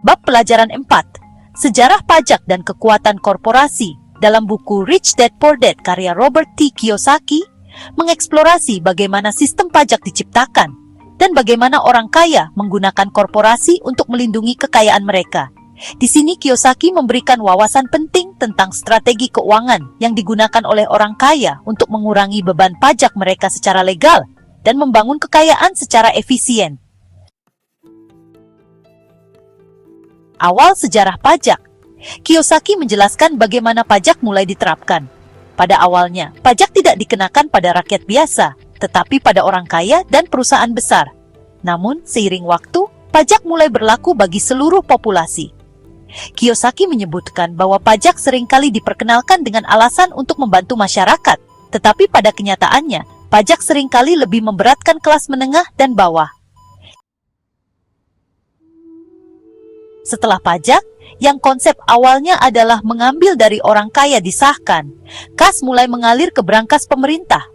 Bab Pelajaran 4, Sejarah Pajak dan Kekuatan Korporasi dalam buku Rich Dad Poor Dad karya Robert T. Kiyosaki mengeksplorasi bagaimana sistem pajak diciptakan dan bagaimana orang kaya menggunakan korporasi untuk melindungi kekayaan mereka. Di sini Kiyosaki memberikan wawasan penting tentang strategi keuangan yang digunakan oleh orang kaya untuk mengurangi beban pajak mereka secara legal dan membangun kekayaan secara efisien. Awal sejarah pajak. Kiyosaki menjelaskan bagaimana pajak mulai diterapkan. Pada awalnya, pajak tidak dikenakan pada rakyat biasa, tetapi pada orang kaya dan perusahaan besar. Namun, seiring waktu, pajak mulai berlaku bagi seluruh populasi. Kiyosaki menyebutkan bahwa pajak seringkali diperkenalkan dengan alasan untuk membantu masyarakat, tetapi pada kenyataannya, pajak seringkali lebih memberatkan kelas menengah dan bawah. Setelah pajak, yang konsep awalnya adalah mengambil dari orang kaya disahkan, kas mulai mengalir ke brankas pemerintah.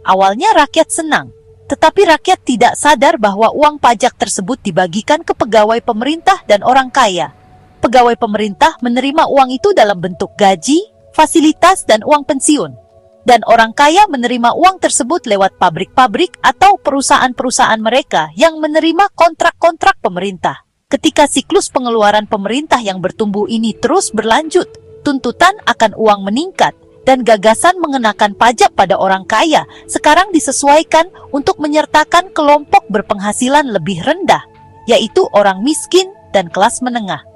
Awalnya rakyat senang, tetapi rakyat tidak sadar bahwa uang pajak tersebut dibagikan ke pegawai pemerintah dan orang kaya. Pegawai pemerintah menerima uang itu dalam bentuk gaji, fasilitas, dan uang pensiun. Dan orang kaya menerima uang tersebut lewat pabrik-pabrik atau perusahaan-perusahaan mereka yang menerima kontrak-kontrak pemerintah. Ketika siklus pengeluaran pemerintah yang bertumbuh ini terus berlanjut, tuntutan akan uang meningkat dan gagasan mengenakan pajak pada orang kaya sekarang disesuaikan untuk menyertakan kelompok berpenghasilan lebih rendah, yaitu orang miskin dan kelas menengah.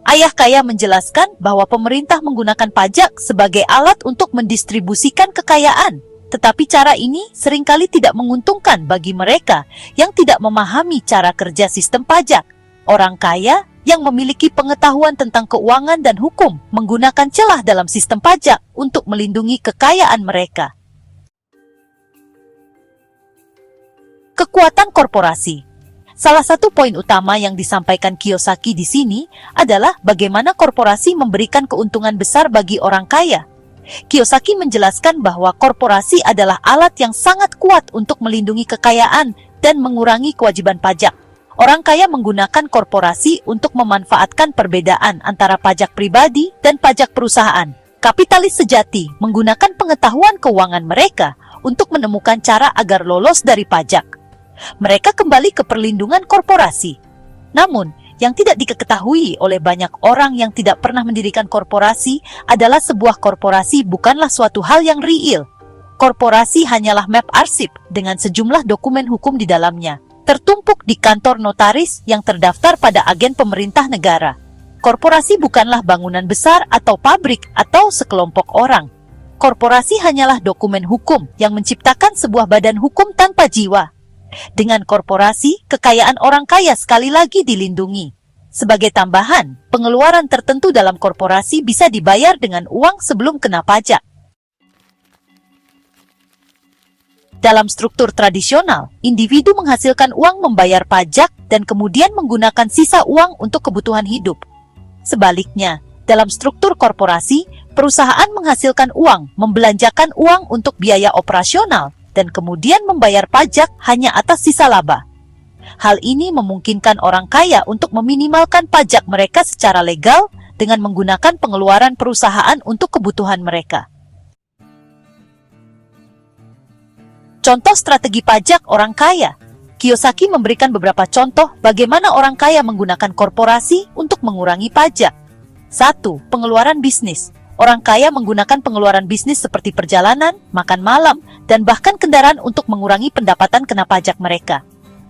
Ayah kaya menjelaskan bahwa pemerintah menggunakan pajak sebagai alat untuk mendistribusikan kekayaan, tetapi cara ini seringkali tidak menguntungkan bagi mereka yang tidak memahami cara kerja sistem pajak. Orang kaya yang memiliki pengetahuan tentang keuangan dan hukum menggunakan celah dalam sistem pajak untuk melindungi kekayaan mereka. Kekuatan korporasi. Salah satu poin utama yang disampaikan Kiyosaki di sini adalah bagaimana korporasi memberikan keuntungan besar bagi orang kaya. Kiyosaki menjelaskan bahwa korporasi adalah alat yang sangat kuat untuk melindungi kekayaan dan mengurangi kewajiban pajak. Orang kaya menggunakan korporasi untuk memanfaatkan perbedaan antara pajak pribadi dan pajak perusahaan. Kapitalis sejati menggunakan pengetahuan keuangan mereka untuk menemukan cara agar lolos dari pajak. Mereka kembali ke perlindungan korporasi. Namun, yang tidak diketahui oleh banyak orang yang tidak pernah mendirikan korporasi adalah sebuah korporasi bukanlah suatu hal yang real. Korporasi hanyalah map arsip dengan sejumlah dokumen hukum di dalamnya, tertumpuk di kantor notaris yang terdaftar pada agen pemerintah negara. Korporasi bukanlah bangunan besar atau pabrik atau sekelompok orang. Korporasi hanyalah dokumen hukum yang menciptakan sebuah badan hukum tanpa jiwa. Dengan korporasi, kekayaan orang kaya sekali lagi dilindungi. Sebagai tambahan, pengeluaran tertentu dalam korporasi bisa dibayar dengan uang sebelum kena pajak. Dalam struktur tradisional, individu menghasilkan uang membayar pajak dan kemudian menggunakan sisa uang untuk kebutuhan hidup. Sebaliknya, dalam struktur korporasi, perusahaan menghasilkan uang, membelanjakan uang untuk biaya operasional, dan kemudian membayar pajak hanya atas sisa laba. Hal ini memungkinkan orang kaya untuk meminimalkan pajak mereka secara legal dengan menggunakan pengeluaran perusahaan untuk kebutuhan mereka. Contoh strategi pajak orang kaya. Kiyosaki memberikan beberapa contoh bagaimana orang kaya menggunakan korporasi untuk mengurangi pajak. 1. Pengeluaran bisnis. Orang kaya menggunakan pengeluaran bisnis seperti perjalanan, makan malam, dan bahkan kendaraan untuk mengurangi pendapatan kena pajak mereka.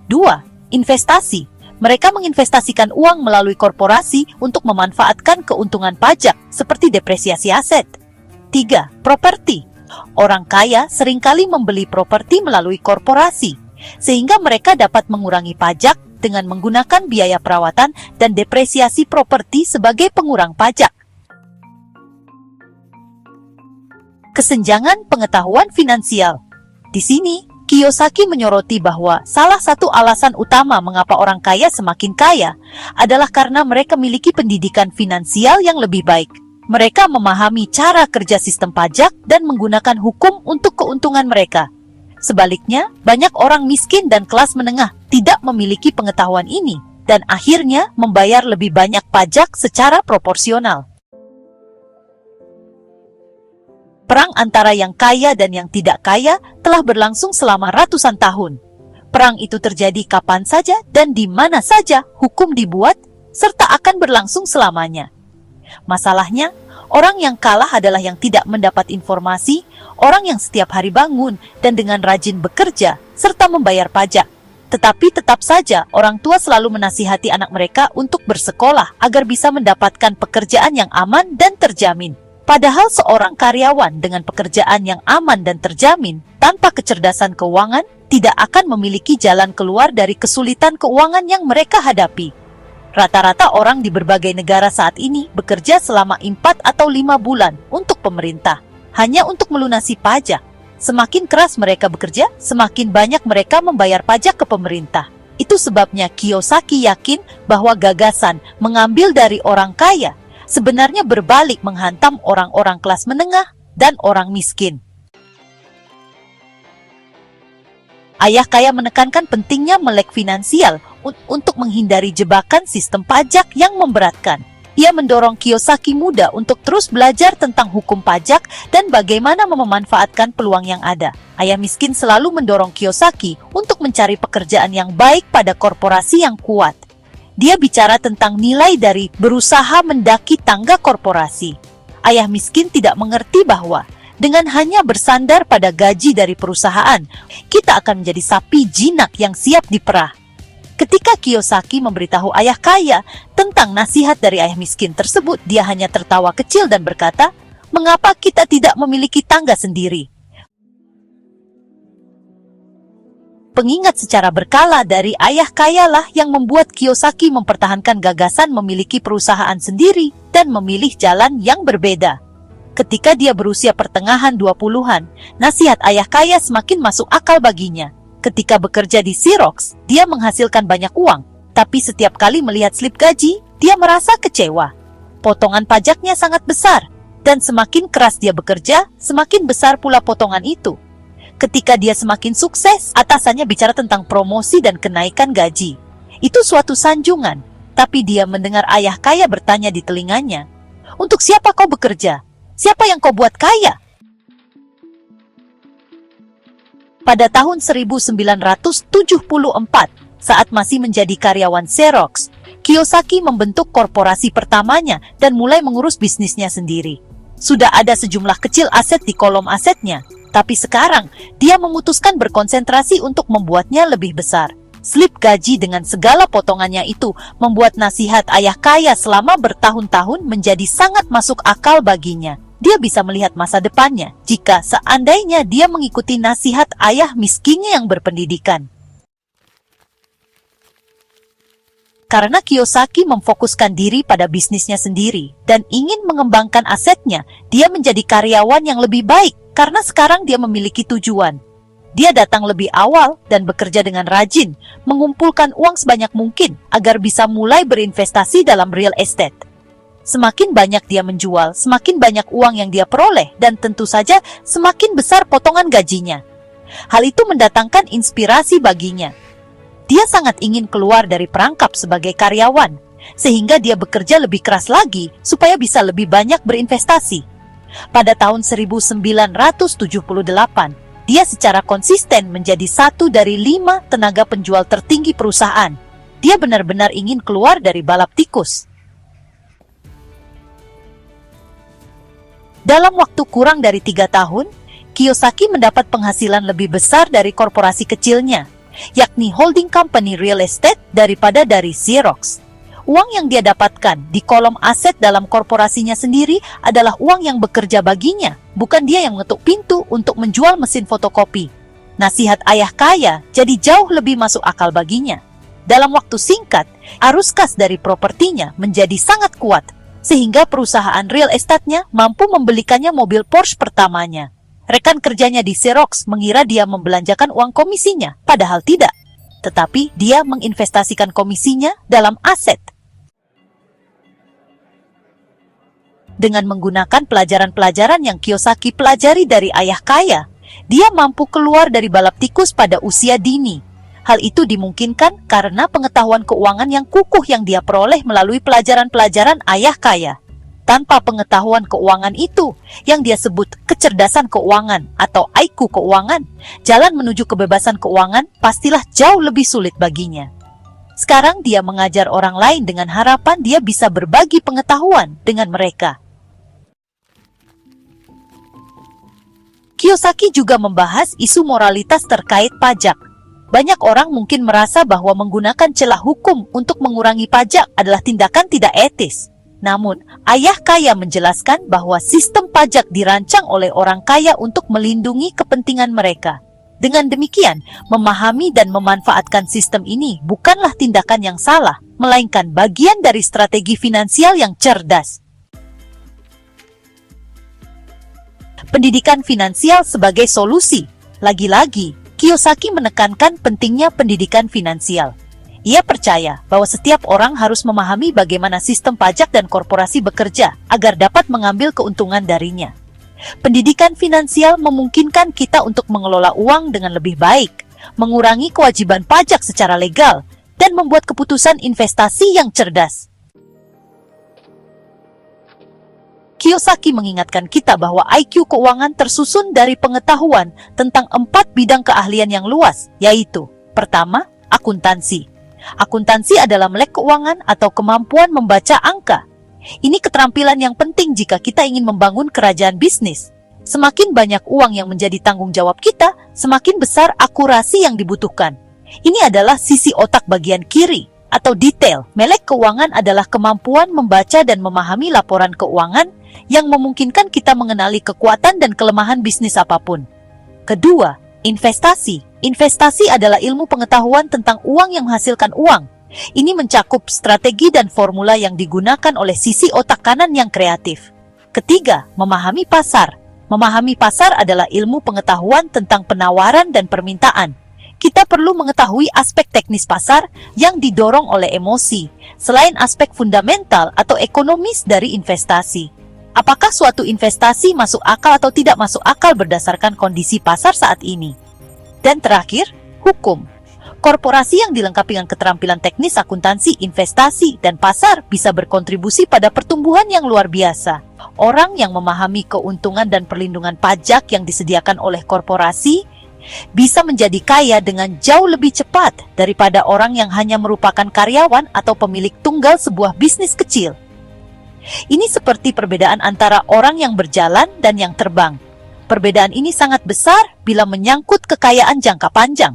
2. Investasi. Mereka menginvestasikan uang melalui korporasi untuk memanfaatkan keuntungan pajak seperti depresiasi aset. 3. Properti. Orang kaya seringkali membeli properti melalui korporasi, sehingga mereka dapat mengurangi pajak dengan menggunakan biaya perawatan dan depresiasi properti sebagai pengurang pajak. Kesenjangan pengetahuan finansial. Di sini, Kiyosaki menyoroti bahwa salah satu alasan utama mengapa orang kaya semakin kaya adalah karena mereka memiliki pendidikan finansial yang lebih baik. Mereka memahami cara kerja sistem pajak dan menggunakan hukum untuk keuntungan mereka. Sebaliknya, banyak orang miskin dan kelas menengah tidak memiliki pengetahuan ini dan akhirnya membayar lebih banyak pajak secara proporsional. Perang antara yang kaya dan yang tidak kaya telah berlangsung selama ratusan tahun. Perang itu terjadi kapan saja dan di mana saja hukum dibuat, serta akan berlangsung selamanya. Masalahnya, orang yang kalah adalah yang tidak mendapat informasi, orang yang setiap hari bangun dan dengan rajin bekerja, serta membayar pajak. Tetapi tetap saja orang tua selalu menasihati anak mereka untuk bersekolah agar bisa mendapatkan pekerjaan yang aman dan terjamin. Padahal seorang karyawan dengan pekerjaan yang aman dan terjamin, tanpa kecerdasan keuangan, tidak akan memiliki jalan keluar dari kesulitan keuangan yang mereka hadapi. Rata-rata orang di berbagai negara saat ini bekerja selama 4 atau 5 bulan untuk pemerintah, hanya untuk melunasi pajak. Semakin keras mereka bekerja, semakin banyak mereka membayar pajak ke pemerintah. Itu sebabnya Kiyosaki yakin bahwa gagasan mengambil dari orang kaya sebenarnya berbalik menghantam orang-orang kelas menengah dan orang miskin. Ayah kaya menekankan pentingnya melek finansial untuk menghindari jebakan sistem pajak yang memberatkan. Ia mendorong Kiyosaki muda untuk terus belajar tentang hukum pajak dan bagaimana memanfaatkan peluang yang ada. Ayah miskin selalu mendorong Kiyosaki untuk mencari pekerjaan yang baik pada korporasi yang kuat. Dia bicara tentang nilai dari berusaha mendaki tangga korporasi. Ayah miskin tidak mengerti bahwa dengan hanya bersandar pada gaji dari perusahaan, kita akan menjadi sapi jinak yang siap diperah. Ketika Kiyosaki memberitahu ayah kaya tentang nasihat dari ayah miskin tersebut, dia hanya tertawa kecil dan berkata, "Mengapa kita tidak memiliki tangga sendiri?" Pengingat secara berkala dari ayah kayalah yang membuat Kiyosaki mempertahankan gagasan memiliki perusahaan sendiri dan memilih jalan yang berbeda. Ketika dia berusia pertengahan 20-an, nasihat ayah kaya semakin masuk akal baginya. Ketika bekerja di Xerox, dia menghasilkan banyak uang, tapi setiap kali melihat slip gaji, dia merasa kecewa. Potongan pajaknya sangat besar, dan semakin keras dia bekerja, semakin besar pula potongan itu. Ketika dia semakin sukses, atasannya bicara tentang promosi dan kenaikan gaji. Itu suatu sanjungan, tapi dia mendengar ayah kaya bertanya di telinganya, "Untuk siapa kau bekerja? Siapa yang kau buat kaya?" Pada tahun 1974, saat masih menjadi karyawan Xerox, Kiyosaki membentuk korporasi pertamanya dan mulai mengurus bisnisnya sendiri. Sudah ada sejumlah kecil aset di kolom asetnya, tapi sekarang dia memutuskan berkonsentrasi untuk membuatnya lebih besar. Slip gaji dengan segala potongannya itu membuat nasihat ayah kaya selama bertahun-tahun menjadi sangat masuk akal baginya. Dia bisa melihat masa depannya jika seandainya dia mengikuti nasihat ayah miskinnya yang berpendidikan. Karena Kiyosaki memfokuskan diri pada bisnisnya sendiri dan ingin mengembangkan asetnya, dia menjadi karyawan yang lebih baik karena sekarang dia memiliki tujuan. Dia datang lebih awal dan bekerja dengan rajin, mengumpulkan uang sebanyak mungkin agar bisa mulai berinvestasi dalam real estate. Semakin banyak dia menjual, semakin banyak uang yang dia peroleh, dan tentu saja semakin besar potongan gajinya. Hal itu mendatangkan inspirasi baginya. Dia sangat ingin keluar dari perangkap sebagai karyawan, sehingga dia bekerja lebih keras lagi supaya bisa lebih banyak berinvestasi. Pada tahun 1978, dia secara konsisten menjadi 1 dari 5 tenaga penjual tertinggi perusahaan. Dia benar-benar ingin keluar dari balap tikus. Dalam waktu kurang dari 3 tahun, Kiyosaki mendapat penghasilan lebih besar dari korporasi kecilnya, yakni holding company real estate daripada dari Xerox. Uang yang dia dapatkan di kolom aset dalam korporasinya sendiri adalah uang yang bekerja baginya, bukan dia yang mengetuk pintu untuk menjual mesin fotokopi. Nasihat ayah kaya jadi jauh lebih masuk akal baginya. Dalam waktu singkat, arus kas dari propertinya menjadi sangat kuat, sehingga perusahaan real estate-nya mampu membelikannya mobil Porsche pertamanya. Rekan kerjanya di Xerox mengira dia membelanjakan uang komisinya, padahal tidak. Tetapi dia menginvestasikan komisinya dalam aset. Dengan menggunakan pelajaran-pelajaran yang Kiyosaki pelajari dari ayah kaya, dia mampu keluar dari balap tikus pada usia dini. Hal itu dimungkinkan karena pengetahuan keuangan yang kukuh yang dia peroleh melalui pelajaran-pelajaran ayah kaya. Tanpa pengetahuan keuangan itu, yang dia sebut kecerdasan keuangan atau IQ keuangan, jalan menuju kebebasan keuangan pastilah jauh lebih sulit baginya. Sekarang dia mengajar orang lain dengan harapan dia bisa berbagi pengetahuan dengan mereka. Kiyosaki juga membahas isu moralitas terkait pajak. Banyak orang mungkin merasa bahwa menggunakan celah hukum untuk mengurangi pajak adalah tindakan tidak etis. Namun, ayah kaya menjelaskan bahwa sistem pajak dirancang oleh orang kaya untuk melindungi kepentingan mereka. Dengan demikian, memahami dan memanfaatkan sistem ini bukanlah tindakan yang salah, melainkan bagian dari strategi finansial yang cerdas. Pendidikan finansial sebagai solusi. Lagi-lagi, Kiyosaki menekankan pentingnya pendidikan finansial. Ia percaya bahwa setiap orang harus memahami bagaimana sistem pajak dan korporasi bekerja agar dapat mengambil keuntungan darinya. Pendidikan finansial memungkinkan kita untuk mengelola uang dengan lebih baik, mengurangi kewajiban pajak secara legal, dan membuat keputusan investasi yang cerdas. Kiyosaki mengingatkan kita bahwa IQ keuangan tersusun dari pengetahuan tentang 4 bidang keahlian yang luas, yaitu: pertama, akuntansi. Akuntansi adalah melek keuangan atau kemampuan membaca angka. Ini keterampilan yang penting jika kita ingin membangun kerajaan bisnis. Semakin banyak uang yang menjadi tanggung jawab kita, semakin besar akurasi yang dibutuhkan. Ini adalah sisi otak bagian kiri, atau detail. Melek keuangan adalah kemampuan membaca dan memahami laporan keuangan yang memungkinkan kita mengenali kekuatan dan kelemahan bisnis apapun. Kedua, investasi. Investasi adalah ilmu pengetahuan tentang uang yang menghasilkan uang. Ini mencakup strategi dan formula yang digunakan oleh sisi otak kanan yang kreatif. Ketiga, memahami pasar. Memahami pasar adalah ilmu pengetahuan tentang penawaran dan permintaan. Kita perlu mengetahui aspek teknis pasar yang didorong oleh emosi, selain aspek fundamental atau ekonomis dari investasi. Apakah suatu investasi masuk akal atau tidak masuk akal berdasarkan kondisi pasar saat ini? Dan terakhir, hukum. Korporasi yang dilengkapi dengan keterampilan teknis akuntansi, investasi, dan pasar bisa berkontribusi pada pertumbuhan yang luar biasa. Orang yang memahami keuntungan dan perlindungan pajak yang disediakan oleh korporasi bisa menjadi kaya dengan jauh lebih cepat daripada orang yang hanya merupakan karyawan atau pemilik tunggal sebuah bisnis kecil. Ini seperti perbedaan antara orang yang berjalan dan yang terbang. Perbedaan ini sangat besar bila menyangkut kekayaan jangka panjang.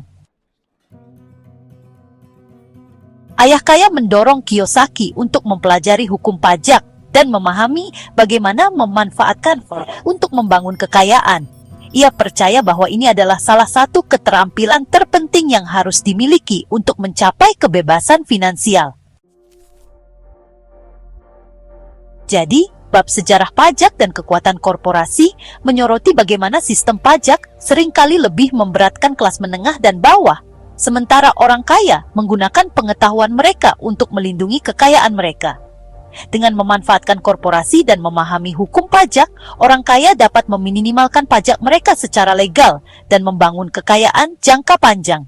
Ayah kaya mendorong Kiyosaki untuk mempelajari hukum pajak dan memahami bagaimana memanfaatkan untuk membangun kekayaan. Ia percaya bahwa ini adalah salah satu keterampilan terpenting yang harus dimiliki untuk mencapai kebebasan finansial. Jadi, bab sejarah pajak dan kekuatan korporasi menyoroti bagaimana sistem pajak seringkali lebih memberatkan kelas menengah dan bawah, sementara orang kaya menggunakan pengetahuan mereka untuk melindungi kekayaan mereka. Dengan memanfaatkan korporasi dan memahami hukum pajak, orang kaya dapat meminimalkan pajak mereka secara legal dan membangun kekayaan jangka panjang.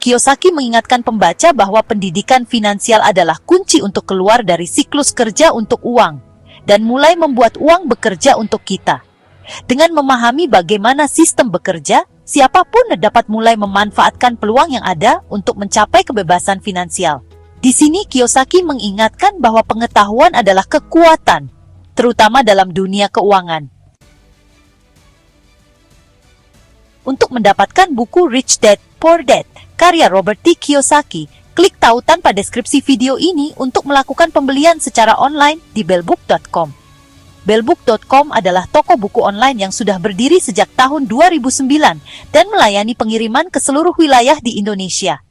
Kiyosaki mengingatkan pembaca bahwa pendidikan finansial adalah kunci untuk keluar dari siklus kerja untuk uang dan mulai membuat uang bekerja untuk kita. Dengan memahami bagaimana sistem bekerja, siapapun dapat mulai memanfaatkan peluang yang ada untuk mencapai kebebasan finansial. Di sini Kiyosaki mengingatkan bahwa pengetahuan adalah kekuatan, terutama dalam dunia keuangan. Untuk mendapatkan buku Rich Dad, Poor Dad, karya Robert T. Kiyosaki, klik tautan pada deskripsi video ini untuk melakukan pembelian secara online di bellbook.com. Bellbook.com adalah toko buku online yang sudah berdiri sejak tahun 2009 dan melayani pengiriman ke seluruh wilayah di Indonesia.